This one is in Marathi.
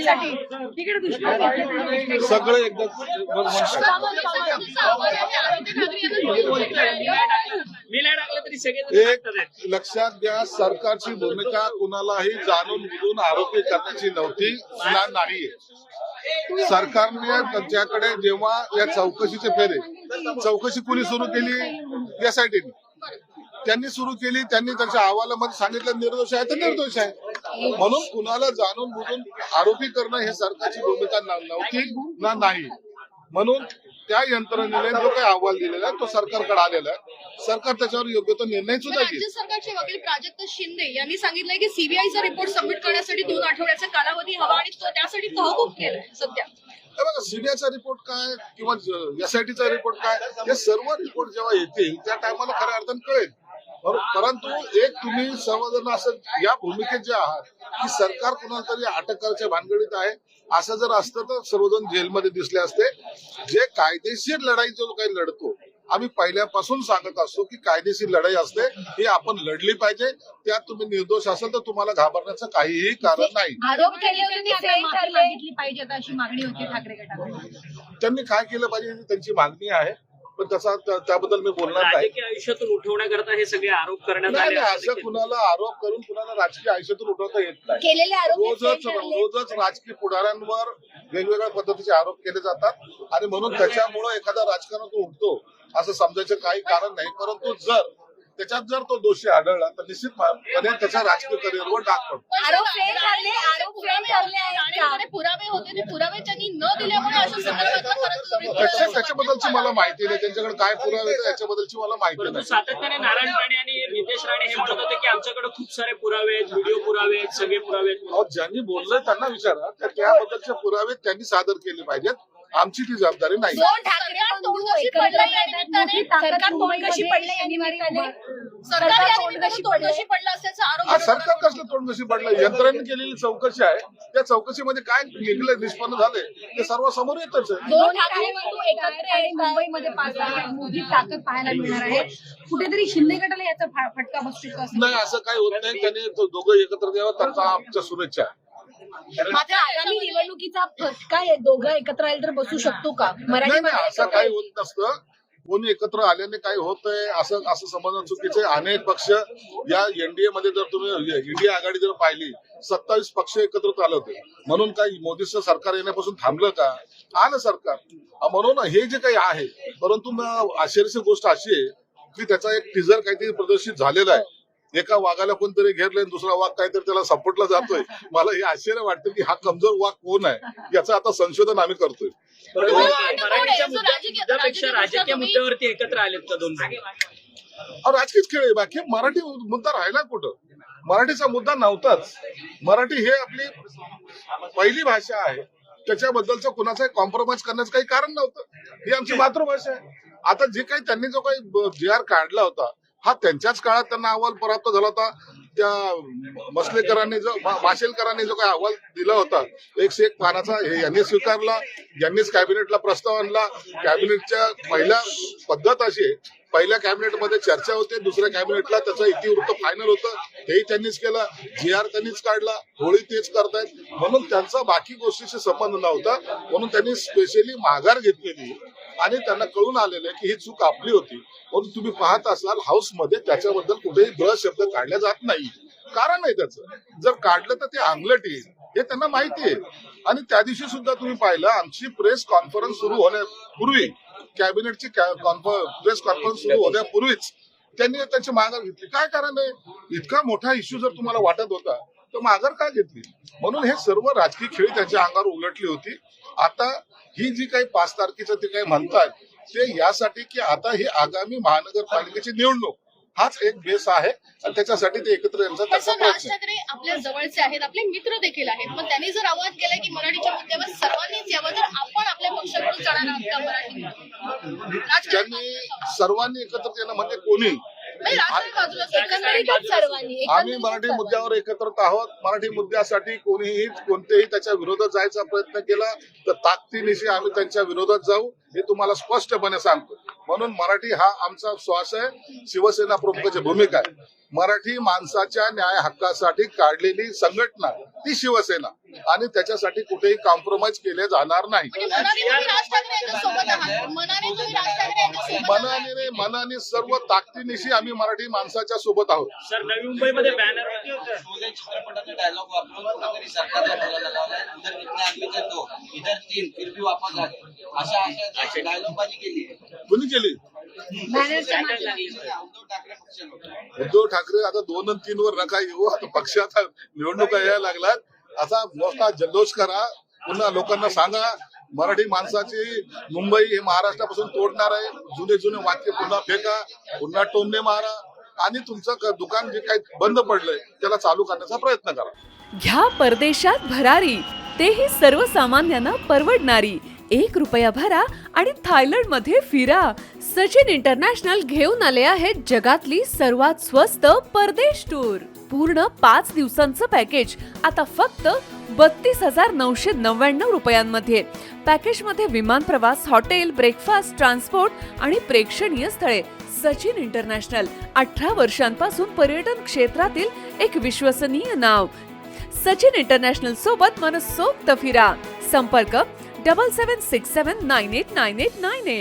साठी तिकडे दुष्काळ सगळे एकदा एक लक्षात घ्या, सरकारची भूमिका कुणालाही जाणून बुजून आरोपी करण्याची नव्हती ना नाहीये. सरकारने त्यांच्याकडे जेव्हा या चौकशीचे फेरे चौकशी कुणी सुरू केली एसआयटीने त्यांनी सुरू केली. त्यांनी त्याच्या अहवालामध्ये सांगितलं निर्दोष आहे तर निर्दोष आहे. म्हणून कुणाला जाणून बुजून आरोपी करणं हे सरकारची भूमिका नव्हती ना नाही. म्हणून त्या यंत्रणेने जो काही अहवाल दिलेला आहे तो सरकारकडे आलेला आहे. सरकार त्याच्यावर योग्य तो निर्णय सुद्धा घेईल. राज्य सरकारचे वकील प्राजक्त शिंदे यांनी सांगितलंय की सीबीआयचा रिपोर्ट सबमिट करण्यासाठी 2 आठवड्याचा कालावधी हवा आणि त्यासाठी तहकूब केलाय सध्या. बघा, सीबीआयचा रिपोर्ट काय किंवा एसआयटीचा रिपोर्ट काय, हे सर्व रिपोर्ट जेव्हा येतील त्या टायमाला खऱ्या अर्थाने कळेल. परंतु एक तुम्ही सर्वजण असं या भूमिकेत जे आहात की सरकार कुणाला तरी अटक करायच्या भानगडीत आहे, असं जर असतं तर सर्वजण जेलमध्ये दिसले असते. जे कायदेशीर लढाई जो काही लढतो, आम्ही पहिल्यापासून सांगत असतो की कायदेशीर लढाई असते ही आपण लढली पाहिजे. त्यात तुम्ही निर्दोष असाल तर तुम्हाला घाबरण्याचं काहीही कारण नाही. आरोप केले होते मागितली पाहिजे अशी मागणी होती ठाकरे गटाकडे. त्यांनी काय केलं पाहिजे त्यांची मागणी आहे, पण त्याबद्दल मी बोलणार नाही. राजकीय आयुष्यातून उठवण्याकरता हे सगळे आरोप करण्यात आले. असं कुणाला आरोप करून कुणाला राजकीय आयुष्यातून उठवता येत नाही. केलेले आरोप रोजच राजकीय पुढाऱ्यांवर वेगवेगळ्या पद्धतीचे आरोप केले जातात आणि म्हणून त्याच्यामुळे एखादा राजकारणातून उठतो असं समजायचं काही कारण नाही. परंतु त्याच्यात जर तो दोषी आढळला तर निश्चितपणे त्याच्या राजकीय करिअरवर डाग पडतो. पुरावे होते ते पुरावे त्यांनी न दिल्यामुळे अशा संदर्भात त्याच्याबद्दलची मला माहिती नाही. त्यांच्याकडे काय पुरावे याच्याबद्दलची मला माहिती नाही. सातत्याने नारायण राणे आणि नितेश राणे हे म्हणत होते की आमच्याकडे खूप सारे पुरावे आहेत, व्हिडिओ पुरावे आहेत, सगळे पुरावे आहेत. ज्यांनी बोललंय त्यांना विचारा, त्याबद्दलचे पुरावे त्यांनी सादर केले पाहिजेत. आमची ती जबाबदारी नाही. सरकार तोंड कशी पडलं असल्याचा आरोप. सरकार कसलं तोंड कशी पडलं? यंत्रणेने केलेली चौकशी आहे, त्या चौकशीमध्ये काय निघलं निष्पन्न झाले ते सर्व समोर येतच आहे. मुंबईमध्ये मोठी ताकद पाहायला मिळणार आहे. कुठेतरी शिंदे गटाला याचा फटका बसतो नाही, असं काही होत नाही. त्यांनी दोघं एकत्र द्यावं त्यांचा आमच्या शुभेच्छा. मात्र आगामी निवडणुकीचा फटका दोघं एकत्र आले तर बसू शकतो का? नाही, असं काही होत नसतं. कोणी एकत्र आल्याने काही होतंय असं समजणं चुकीचं आहे. अनेक पक्ष या एनडीए मध्ये जर तुम्ही इंडिया आघाडी जर पाहिली 27 पक्ष एकत्रित आले होते. म्हणून काही मोदीचं सरकार येण्यापासून थांबलं का? आलं सरकार. म्हणून हे जे काही आहे, परंतु आश्चर्याची गोष्ट अशी आहे की त्याचा एक टीजर काहीतरी प्रदर्शित झालेला आहे. एका वाघाला कोणतरी घेरलंय, दुसरा वाघ काहीतरी त्याला सपोर्टला जातोय. मला हे आश्चर्य वाटतं की हा कमजोर वाघ कोण आहे याचं आता संशोधन आम्ही करतोय. मराठीच्या मुद्द्यापेक्षा राजकीय मुद्द्यावरती एकत्र आलेत का दोन जण? राजकीय खेळ आहे. बाकी मराठी मुद्दा राहिला कुठं? मराठीचा मुद्दा नव्हताच. मराठी हे आपली पहिली भाषा आहे, त्याच्याबद्दलचं कुणाचाही कॉम्प्रोमाइज करण्याचं काही कारण नव्हतं. ही आमची मातृभाषा आहे. आता जे काही त्यांनी जो काही जी.आर काढला होता हा त्यांच्याच काळात त्यांना अहवाल प्राप्त झाला होता. त्या मसलेकरांनी माशेलकरांनी जो काही अहवाल दिला होता 101 पानाचा, हे यांनी स्वीकारला. यांनीच कॅबिनेटला प्रस्ताव आणला. कॅबिनेटच्या पहिल्या पद्धत अशी आहे, पहिल्या कॅबिनेटमध्ये चर्चा होते, दुसऱ्या कॅबिनेटला त्याचं इतिवृत्त फायनल होतं. हेही त्यांनीच केलं. जी.आर त्यांनीच काढला. होळी तेच करतायत. म्हणून त्यांचा बाकी गोष्टीशी संबंध नव्हता. म्हणून त्यांनी स्पेशली माघार घेतलेली आणि त्यांना कळून आलेलं की ही चूक आपली होती. म्हणून तुम्ही पाहत असाल हाऊसमध्ये त्याच्याबद्दल कुठेही द शब्द काढला जात नाही. कारण आहे त्याचं. जर काढलं तर ते अंगलट येईल हे त्यांना माहिती आहे. आणि त्या दिवशी सुद्धा तुम्ही पाहिलं, आमची प्रेस कॉन्फरन्स सुरू होण्यापूर्वी, कॅबिनेटची प्रेस कॉन्फरन्स सुरू होण्यापूर्वीच त्यांनी त्याची माघार घेतली. काय कारण आहे? इतका मोठा इश्यू जर तुम्हाला वाटत होता तर माघार का घेतली? म्हणून हे सर्व राजकीय खेळी त्यांच्या अंगावर उलटली होती. आता ही जी काही 5 तारखेचं ते काही म्हणतात ते यासाठी की आता ही आगामी महानगरपालिकेची निवडणूक हाच एक बेस आहे आणि त्याच्यासाठी ते एकत्र येण्याचा राज ठाकरे आपल्या जवळचे आहेत, आपले मित्र देखील आहेत. मग त्यांनी जर आवाज केलाय की मराठीच्या मुद्द्यावर सर्वांनीच यावं, तर आपण आपल्या पक्षाकडून जाणार आहोत का मराठी? त्यांनी सर्वांनी एकत्र येणं म्हणजे कोणी? आम्ही मराठी मुद्द्यावर एकत्रित आहोत. मराठी मुद्द्यासाठी कोणीही कोणतेही त्याच्या विरोधात जायचा प्रयत्न केला तर ताकदीनिशी आम्ही त्यांच्या विरोधात जाऊ. हे तुम्हाला स्पष्टपणे सांगतो. म्हणून मराठी हा आमचा श्वास आहे, शिवसेना प्रमुखाची भूमिका आहे. मराठी माणसाच्या न्याय हक्कासाठी काढलेली संघटना ती शिवसेना, आणि त्याच्यासाठी कुठेही कॉम्प्रोमाइज केले जाणार नाही. म्हणजे मनाने तुम्ही राज ठाकरे यांच्या सोबत आहात. मनाने तुम्ही राज ठाकरे यांच्या सोबत आहात. मनाने सर्व ताकदीनिशी आम्ही मराठी माणसाच्या सोबत आहोत. सर नवी मुंबईमध्ये बॅनर शोले चित्रपटाचा डायलॉग वापरून कुठेतरी सरकारला बोलायला लावलाय. इधर कितने आदमी थे दो, इधर तीन, फिर भी वापस आ गए. अशा डायलॉग बाजी केली आहे. कुणी केली? उद्धव ठाकरे पक्षाने. उद्धव ठाकरे आता 2 आणि 3 वर नका येऊ. आता पक्षाचा निवडणुका यायला लागलात. आता मोठा जल्लोष करा. पुन्हा लोकांना सांगा मराठी माणसाची मुंबई हे महाराष्ट्रापासून तोडणार आहे. जुने वाक्य पुन्हा फेका, पुन्हा टोमणे मारा, आणि तुमचं दुकान जे काही बंद पडलंय त्याला चालू करण्याचा प्रयत्न करा. घ्या परदेशात भरारी, तेही सर्वसामान्यांना परवडणारी. 1 रुपया भरा आणि थायलंडमध्ये फिरा. सचिन इंटरनॅशनल घेऊन आले आहेत जगातली सर्वात स्वस्त परदेश टूर. पूर्ण 5 दिवसांचं पॅकेज आता फक्त 32,999 रुपयांमध्ये. पॅकेजमध्ये विमान प्रवास, हॉटेल, ब्रेकफास्ट, ट्रान्सपोर्ट आणि प्रेक्षणीय स्थळे. सचिन इंटरनॅशनल 18 वर्षांपासून पर्यटन क्षेत्रातील एक विश्वसनीय नाव. सचिन इंटरनॅशनल सोबत मनसोक्त फिरा. संपर्क 7767989898.